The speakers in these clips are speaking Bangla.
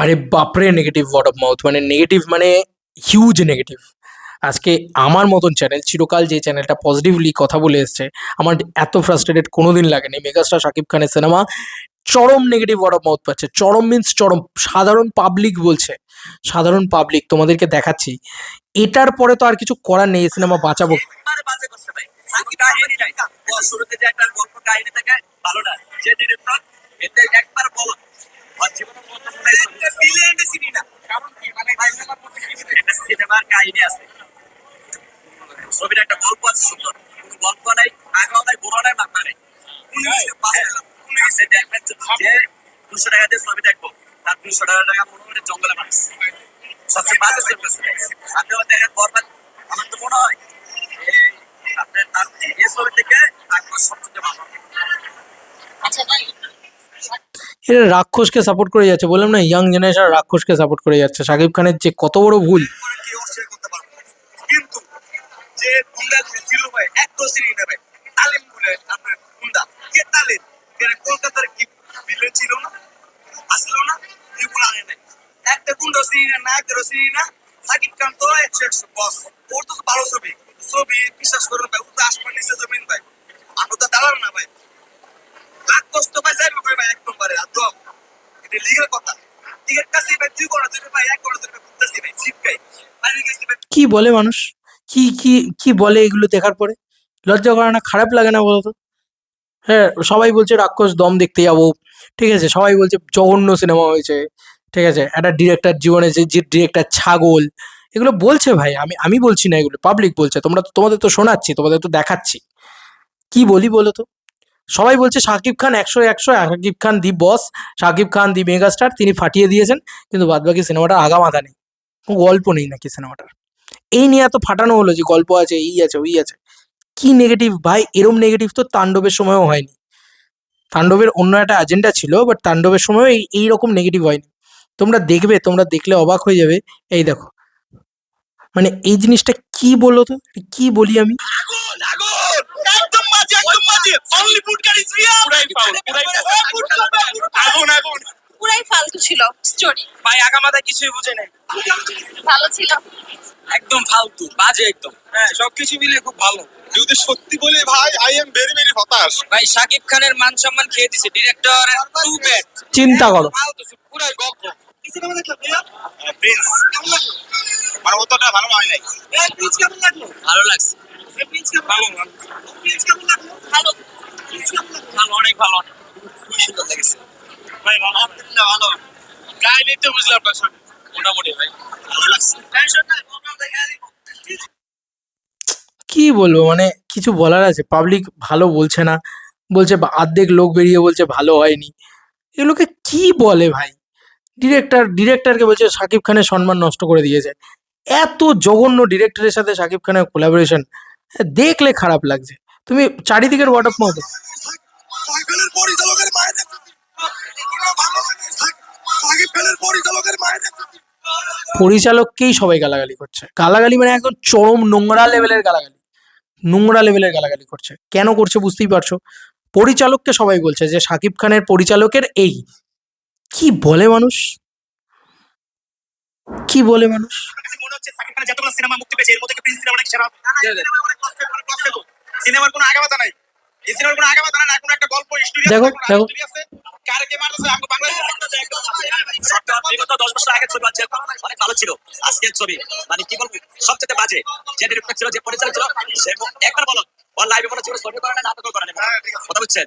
আরে বাপরে! নেগেটিভ ওয়ার্ড অফ মাউথ মানে নেগেটিভ মানে হিউজ নেগেটিভ। আজকে আমার মতন চ্যানেল চিরকাল যে চ্যানেলটা পজিটিভলি কথা বলে এসছে, আমার এত ফ্রাস্ট্রেটেড কোনোদিন লাগেনি। মেগাস্টার শাকিব খানের সিনেমা চরম নেগেটিভ ওয়ার্ড অফ মাউথ পাচ্ছে। চরম মিন্স চরম। সাধারণ পাবলিক বলছে। সাধারণ পাবলিক তোমাদেরকে দেখাচ্ছি। এটার পরে তো আর কিছু করার নেই। এই সিনেমা বাঁচাবো একবারে বাজে করছে ভাই। সাকিব কাহিনী নাই। শুরুতে যে একটা গল্প কাহিনী থাকে ভালো না। যে ডিরেক্টর এতে একবার বলো। আর জীবনে প্রথম একটা সিলিন্ডে চিনি না। কারণ কি মানে ভাই সিনেমার মধ্যে কি একটা সিনেমার কাহিনী আছে। ছবির একটা গল্প আছে সুন্দর। কিন্তু গল্প নাই, আগাও নাই, গোড়া নাই, মাথা নাই। পুলিশে পাস পেলাম। পুলিশে দেখবেন যে 200 টাকা দিয়ে ছবি দেখবো। তার 200 টাকা মনে করে জঙ্গলে মারিস। সবচেয়ে বাজে সিনেমা। আপনি দেখেন বরবাদ আমার তো মনে হয় আপনার তার এই ছবি থেকে আকবর সবচেয়ে ভালো। আচ্ছা ভাই এরা রাক্ষসকে সাপোর্ট করে যাচ্ছে। বললাম না, ইয়াং জেনারেশন রাক্ষসকে সাপোর্ট করে যাচ্ছে। শাকিব খানের যে কত বড় ভুল। কি অস্বীকার করতে পারবো না। কিন্তু যে গুন্ডাগুলো ছিল ভাই একটু চিনি না ভাই তালিম বলে আপনার গুন্ডা কে তালিম এরা কলকাতার কি ভিলেন ছিল না আসলো না এগুলো আনে নাই একটা গুন্ডা চিনি না নায়কেরও চিনি না সাকিব খান তো 100 বস ওর তো ভালো ছবি ছবি বিশ্বাস করুন ভাই ও তো আসমান নিচে জমিন ভাই আমরা তো দাঁড়াল না ভাই লাখ কষ্ট ভাই যাইবে ভাই একদম পারে আর তো এটা লিগের কথা টিকিট কাছে ভাই 2 করে দেবে ভাই 1 করে দেবে ঘুরতেছি ভাই চিপকাই মানে গেছি ভাই কি বলে মানুষ? কি কি কি বলে এগুলো দেখার পরে? লজ্জা করে না? খারাপ লাগে না বলো তো? হ্যাঁ, সবাই বলছে রাক্ষস দম দেখতে যাবো। ঠিক আছে? সবাই বলছে জঘন্য সিনেমা হয়েছে। ঠিক আছে? একটা ডিরেক্টর জীবনে যে ডিরেক্টর ছাগল। এগুলো বলছে ভাই। আমি বলছি না এগুলো। পাবলিক বলছে। তোমাদের তো শোনাচ্ছি, তোমাদের তো দেখাচ্ছি। কি বলি বলো তো? সবাই বলছে শাকিব খান ১০০ ১০০ শাকিব খান দি বস, শাকিব খান দি মেগাস্টার তিনি ফাটিয়ে দিয়েছেন। কিন্তু বাদবাকি সিনেমাটার আগামাথা নেই। কোনো গল্প নেই নাকি সিনেমাটার? এই নিয়ে এত ফাটানো হলো যে গল্প আছে, এই আছে, ওই আছে। কি নেগেটিভ ভাই! এরম নেগেটিভ তো তাণ্ডবের সময়ও হয়নি। তাণ্ডবের অন্য একটা এজেন্ডা ছিল, বাট তাণ্ডবের সময়ও এইরকম নেগেটিভ হয়নি। তোমরা দেখবে, তোমরা দেখলে অবাক হয়ে যাবে। এই দেখো, মানে এই জিনিসটা কি বলো তো? এটা কি বলি আমি? আগুন আগুন একদম মাঝে একদম মাঝে অনলি ফুড গাড়ি রিয়াল পুরাই ফাউল আগুন আগুন পুরাই ফালতু ছিল স্টোরি। ভাই আগামাথা কিছুই বুঝে নাই ভালো ছিল। একদম ফালতু বাজে একদম হ্যাঁ সবকিছু মিলে খুব ভালো যদি সত্যি বলি ভাই আই এম ভেরি ভেরি হতাশ। ভাই শাকিব খানের মান সম্মান খেয়ে দিছে ডিরেক্টর টু ব্যাড চিন্তা করো। ফালতু পুরাই গল্প প্রিন্স মানে অতটা ভালো হয় নাই। প্রিন্স কেমন লাগলো ভালো লাগছে প্রিন্স কেমন ভালো প্রিন্স কেমন লাগলো ভালো প্রিন্স কেমন লাগলো ভালো অনেক ভালো খুবই সুন্দর লেগেছে ভাই ভালো আলহামদুলিল্লাহ ভালো কাহিনী তো বুঝলাম না সব মোটামুটি ভাই ভালো লাগছে টেনশন নাই প্রোগ্রাম দেখা দিব কি বলবো, মানে কিছু বলার আছে? পাবলিক ভালো বলছে না, বলছে অর্ধেক লোক বেরিয়ে বলছে ভালো হয়নি। এগুলোকে কি বলে ভাই? ডিরেক্টরকে বলছে শাকিব খানের সম্মান নষ্ট করে দিয়েছে। এত জঘন্য ডিরেক্টরের সাথে শাকিব খানের কোলাবোরেশন দেখলে খারাপ লাগছে। তুমি চারিদিকের ওয়ার্ড অফ মাউথ। সাকিবের পরিচালকের মায়ের ভালো লাগে সাকিবের পরিচালকের মায়ের পরিচালককেই সবাই গালাগালি করছে। গালাগালি মানে একদম চরম নোংরা লেভেলের গালাগালি। নোংরা লেভেলের গালাগালি করছে। কেন করছে বুঝতেই পারছো। পরিচালককে সবাই বলছে যে শাকিব খানের পরিচালকের এই। কি বলে মানুষ? কি বলে মানুষ? মনে হচ্ছে সাকিব খানের যতগুলো সিনেমা মুক্তি পেয়েছে এর মধ্যে কি প্রিন্স সিনেমা নাকি সেরা সিনেমার কোনো আগামাথা নাই এই সিনেমার কোনো আগামাথা নাই কোনো একটা গল্প স্টোরি দেখো, দেখো। আছে কার কে মারতেছে আমগো বাংলাদেশে সরকার বিগত 10 বছর আগের ছবি আছে অনেক ভালো ছিল আজকের ছবি মানে কি বলবো সবচেয়ে বাজে যে ডিরেক্টর ছিল যে পরিচালক ছিল সে একবার বলো ওর লাইভে মনে হচ্ছে ছবি করে না নাটক করে না কথা বুঝছেন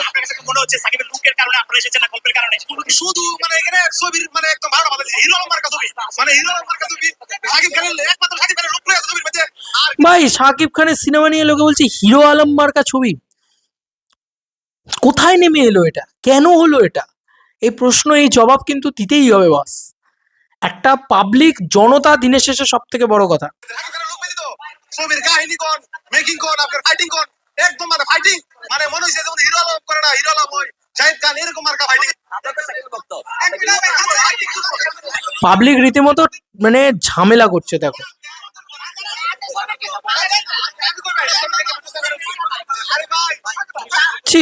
আপনার কাছে মনে হচ্ছে সাকিবের লুকের কারণে আপনারা এসেছেন না গল্পের কারণে শুধু মানে এখানে ছবির মানে একদম ভালো কথা হিরো আলম মার্কা ছবি মানে হিরো আলম মার্কা ছবি সাকিব খানের একমাত্র সাকিব খানের লুক রয়েছে ছবির মধ্যে আর ভাই শাকিব খানের সিনেমা নিয়ে লোকে বলছে হিরো আলম মার্কা ছবি। কোথায় নেমে এলো এটা? কেন হলো এটা? এই প্রশ্ন, এই জবাব কিন্তু দিতেই হবে বস। একটা পাবলিক জনতা দিনের শেষে সব থেকে বড় কথা। সাকিব খানের লুক তো ছবির কাহিনী কোন মেকিং কোন আপনার ফাইটিং কোন একদম মানে ফাইটিং মানে মনে হচ্ছে যেমন হিরো আলম করে না হিরো আলম হয় জাহিদ খান এরকম মার্কা ফাইটিং পাবলিক রীতিমতো মানে ঝামেলা করছে দেখো। ছি,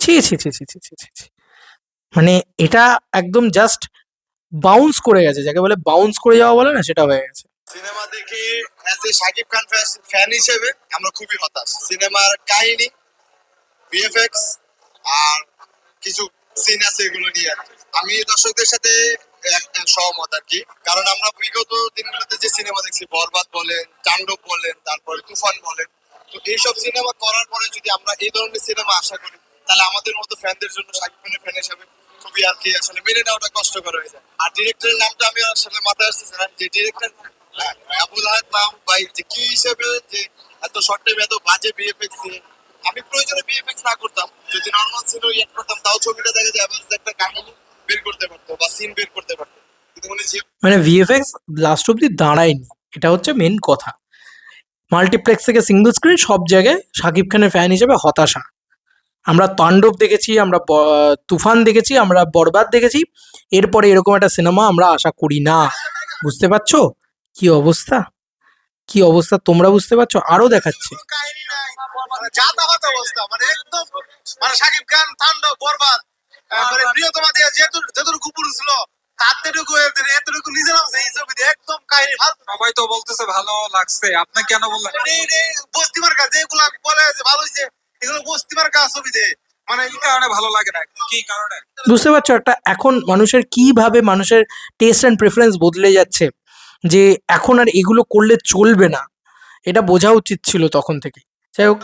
ছি, ছি, ছি, ছি, ছি, ছি, ছি, ছি। মানে এটা একদম জাস্ট বাউন্স করে গেছে, যাকে বলে বাউন্স করে যাওয়া বলে না, সেটা হয়ে গেছে। সিনেমা দেখে as a Shakib Khan fan হিসেবে আমরা খুবই হতাশ। সিনেমার কাহিনী, ভিএফএক্স আর কিছু সিন আছে এগুলো নিয়ে আর কি। আমি দর্শকদের সাথে সহমত আর কি, কারণ আমরা বিগত দিনগুলোতে যে সিনেমা দেখছি, বরবাদ বলেন, তাণ্ডব বলেন, তারপরে তুফান বলেন, তো এইসব সিনেমা করার পরে যদি আমরা এই ধরনের সিনেমা আশা করি, তাহলে আমাদের মতো ফ্যানদের জন্য, শাকিব খানের ফ্যান হিসাবে খুবই আর কি আসলে মেনে নেওয়াটা কষ্টকর হয়ে যায়। আর ডিরেক্টরের নামটা আমি আসলে মাথায় আসতেছে না, যে ডিরেক্টর আবুল হায়াত নাম ভাই, যে কি হিসেবে যে এত শর্ট টাইম এত বাজে ভিএফএক্স দিয়ে, আমি প্রয়োজনে ভিএফএক্স না করতাম, যদি নর্মাল সিন রিয়েক্ট করতাম, তাও ছবিটা দেখা যায় অ্যাভারেজ একটা কাহিনী বের করতে পারতো বা সিন বের করতে পারতো। কিন্তু উনি যে মানে ভিএফএক্স লাস্ট অব্দি দাঁড়ায়নি, এটা হচ্ছে মেন কথা। মাল্টিপ্লেক্স থেকে সিঙ্গল স্ক্রিন সব জায়গায় শাকিব খানের ফ্যান হিসেবে হতাশা। আমরা তাণ্ডব দেখেছি, আমরা তুফান দেখেছি, আমরা বরবাদ দেখেছি, এরপরে এরকম একটা সিনেমা আমরা আশা করি না। বুঝতে পারছো কি অবস্থা, কি অবস্থা তোমরা বুঝতে পারছো? আরো দেখাচ্ছে। কোনো কাহিনী নাই, মানে যাতায়াত অবস্থা, মানে একদম, মানে শাকিব খান, তাণ্ডব, বরবাদ, মানে প্রিয়তমা দিয়ে যেটুকু পুরো ছিল, তারটুকু এতটুকু নিজে নামছে এই ছবিতে, একদম কাহিনী ভালো। সবাই তো বলতেছে ভালো লাগছে, আপনি কেন বললেন? এই বস্তি মার্কা যেগুলা বলে যে ভালো হয়েছে, এগুলো বস্তি মার্কা ছবিতে, মানে কি কারণে ভালো লাগে না, কি কারণে? বুঝতে পারছো একটা এখন মানুষের কিভাবে মানুষের টেস্ট অ্যান্ড প্রেফারেন্স বদলে যাচ্ছে, যে এখন আর এগুলো করলে চলবে না, এটা বোঝা উচিত ছিল তখন থেকে। যাই হোক,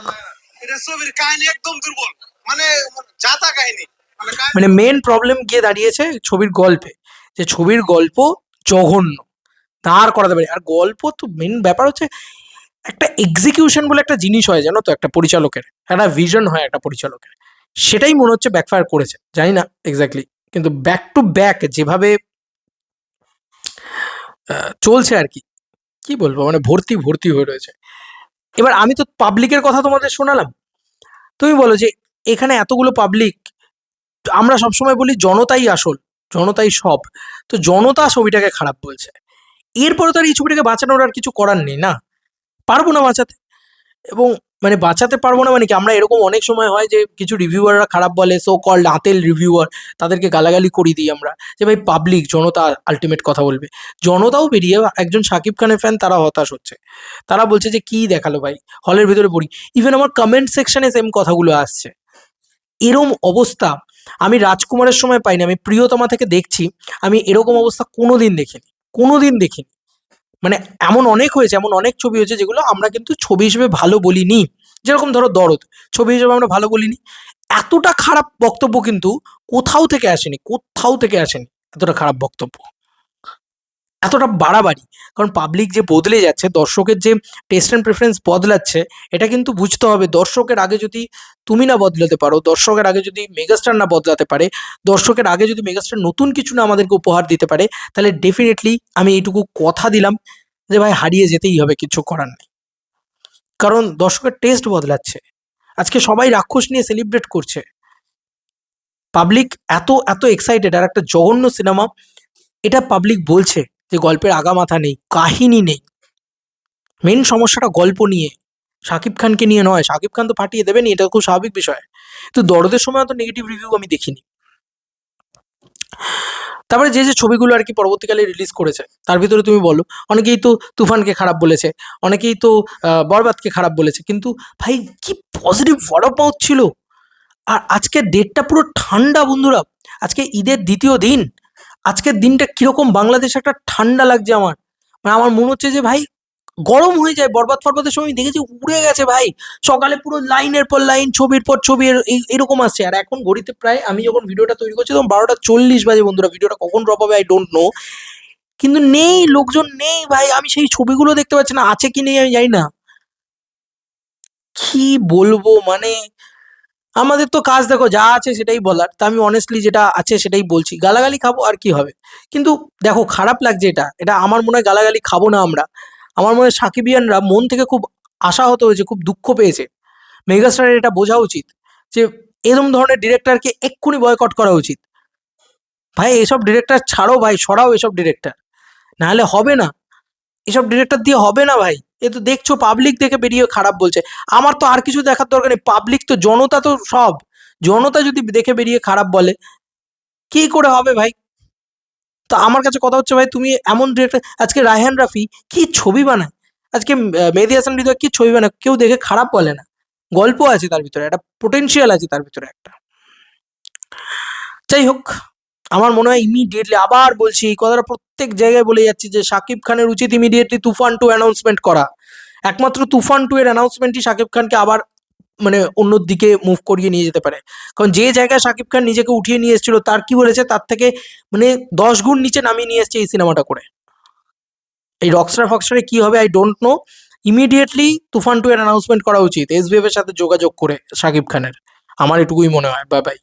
এটা ছবির কাহিনী একদম দুর্বল, মানে যাতা কাহিনী, মানে মেন প্রবলেম গিয়ে দাঁড়িয়েছে ছবির গল্পে, যে ছবির গল্প জঘন্য, দাঁড় করাতে পারি। আর গল্প তো মেন ব্যাপার হচ্ছে একটা এক্সিকিউশন বলে একটা জিনিস হয়, জানো তো, একটা পরিচালকের একটা ভিশন হয় একটা পরিচালকের, সেটাই মনে হচ্ছে ব্যাকফায়ার করেছে, জানি না এক্স্যাক্টলি, কিন্তু ব্যাক টু ব্যাক যেভাবে চলছে আর কি, কি বলবো, মানে ভর্তি ভর্তি হয়ে রয়েছে। এবার আমি তো পাবলিকের কথা তোমাদের শোনালাম, তুমি বলো যে এখানে এতগুলো পাবলিক, আমরা সবসময় বলি জনতাই আসল, জনতাই সব, তো জনতা ছবিটাকে খারাপ বলছে, এরপরে তো আর এই ছবিটাকে বাঁচানোর আর কিছু করার নেই না, পারবো না বাঁচাতে। এবং মানে বাঁচাতে পারবো না মানে কি, আমরা এরকম অনেক সময় হয় যে কিছু রিভিউয়াররা খারাপ বলে, সো কল্ড আতেল রিভিউয়ার, তাদেরকে গালাগালি করি দিই আমরা, যে ভাই পাবলিক, জনতা আলটিমেট কথা বলবে। জনতাও বেরিয়ে একজন শাকিব খানের ফ্যান, তারা হতাশ হচ্ছে, তারা বলছে যে কি দেখালো ভাই, হলের ভিতরে পড়ি। ইভেন আমার কমেন্ট সেকশনে সেম কথাগুলো আসছে। এরম অবস্থা আমি রাজকুমারের সময় পাইনি, আমি প্রিয়তমা থেকে দেখছি, আমি এরকম অবস্থা কোনোদিন দেখিনি, কোনোদিন দেখিনি। মানে এমন অনেক হয়েছে, এমন অনেক ছবি হয়েছে যেগুলো আমরা কিন্তু ছবি হিসেবে ভালো বলিনি, যেরকম ধরো দরদ, ছবি হিসেবে আমরা ভালো বলিনি। এতটা খারাপ বক্তব্য কিন্তু কোথাও থেকে আসেনি, কোথাও থেকে আসেনি এতটা খারাপ বক্তব্য, এতটা বাড়াবাড়ি। কারণ পাবলিক যে বদলে যাচ্ছে, দর্শকের যে টেস্ট অ্যান্ড প্রেফারেন্স বদলাচ্ছে, এটা কিন্তু বুঝতে হবে। দর্শকের আগে যদি তুমি না বদলাতে পারো, দর্শকের আগে যদি মেগাস্টার না বদলাতে পারে, দর্শকের আগে যদি মেগাস্টার নতুন কিছু না আমাদেরকে উপহার দিতে পারে, তাহলে ডেফিনেটলি আমি এইটুকু কথা দিলাম যে ভাই হারিয়ে যেতেই হবে, কিছু করার নেই। কারণ দর্শকের টেস্ট বদলাচ্ছে, আজকে সবাই রাক্ষস নিয়ে সেলিব্রেট করছে, পাবলিক এত এত এক্সাইটেড। আর একটা জঘন্য সিনেমা, এটা পাবলিক বলছে যে গল্পের আগামাথা নেই, কাহিনী নেই। মেন সমস্যাটা গল্প নিয়ে, শাকিব খানকে নিয়ে নয়। শাকিব খান তো ফাটিয়ে দেবেনি, এটা খুব স্বাভাবিক বিষয়, তো দরদের সময় তো নেগেটিভ রিভিউ আমি দেখিনি। তারপরে যে যে ছবিগুলো আর কি পরবর্তীকালে রিলিজ করেছে, তার ভিতরে তুমি বলো, অনেকেই তো তুফানকে খারাপ বলেছে, অনেকেই তো বরবাদকে খারাপ বলেছে, কিন্তু ভাই কি পজিটিভ ওয়ার্ড অফ মাউথ ছিল। আর আজকের ডেটটা পুরো ঠান্ডা বন্ধুরা, আজকে ঈদের দ্বিতীয় দিন, আজকের দিনটা কিরকম বাংলাদেশে একটা ঠান্ডা লাগছে আমার, মানে আমার মনে হচ্ছে যে ভাই গরম হয়ে যায়। বরবাদ ফরবাদের সময় আমি দেখেছি উড়ে গেছে ভাই, সকালে পুরো লাইনের পর লাইন, ছবির পর ছবি, এরকম আসছে। আর এখন ঘড়িতে প্রায়, আমি যখন ভিডিওটা তৈরি করছি তখন 12টা 40 বাজে বন্ধুরা, ভিডিওটা কখন ড্রপ হবে আই ডোন্ট নো, কিন্তু নেই, লোকজন নেই ভাই, আমি সেই ছবিগুলো দেখতে পাচ্ছি না, আছে কি নেই আমি জানি না। কি বলবো, মানে আমাদের তো কাজ দেখো যা আছে সেটাই বলার, তা আমি অনেস্টলি যেটা আছে সেটাই বলছি, গালাগালি খাবো আর কি হবে। কিন্তু দেখো খারাপ লাগছে, এটা এটা আমার মনে হয় গালাগালি খাবো না আমরা, আমার মনে হয় সাকিবিয়ানরা মন থেকে খুব আশাহত হয়েছে, খুব দুঃখ পেয়েছে। মেগাস্টারের এটা বোঝা উচিত যে এরকম ধরনের ডিরেক্টরকে এক্ষুনি বয়কট করা উচিত। ভাই এসব ডিরেক্টর ছাড়ো ভাই, সরাও এসব ডিরেক্টর, নাহলে হবে না, এসব ডিরেক্টর দিয়ে হবে না ভাই। এ তো দেখছো পাবলিক দেখে বেরিয়ে খারাপ বলছে, আমার তো আর কিছু দেখার দরকার নেই, পাবলিক তো, জনতা তো সব, জনতা যদি দেখে বেরিয়ে খারাপ বলে, কি করে হবে ভাই। তো আমার কাছে কথা হচ্ছে ভাই তুমি এমন ডিরেক্টর, আজকে রায়হান রাফি কি ছবি বানায়, আজকে মেহেদী হাসান হৃদয় কি ছবি বানায়, কেউ দেখে খারাপ বলে না, গল্প আছে তার ভিতরে, একটা পোটেনশিয়াল আছে তার ভিতরে একটা। যাই হোক, আমার মনে হয় ইমিডিয়েটলি, আবার বলছি এই কথাটা প্রত্যেক জায়গায় বলে যাচ্ছি, যে শাকিব খানের উচিত ইমিডিয়েটলি তুফান 2 অ্যানাউন্সমেন্ট করা। একমাত্র তুফান 2 এর অ্যানাউন্সমেন্টই শাকিব খানকে আবার মানে অন্য দিকে মুভ করিয়ে নিয়ে যেতে পারে। কারণ যে জায়গায় শাকিব খান নিজেকে উঠিয়ে নিয়ে এসেছিল, তার কি বলেছে, তার থেকে মানে 10 গুণ নিচে নামিয়ে নিয়ে এসছে এই সিনেমাটা করে। এই রকস্টার ফকস্টারে কি হবে আই ডোন্ট নো। ইমিডিয়েটলি তুফান 2 এর অ্যানাউন্সমেন্ট করা উচিত, এসবিএফ এর সাথে যোগাযোগ করে শাকিব খানের। আমার এটুকুই মনে হয়। Bye bye.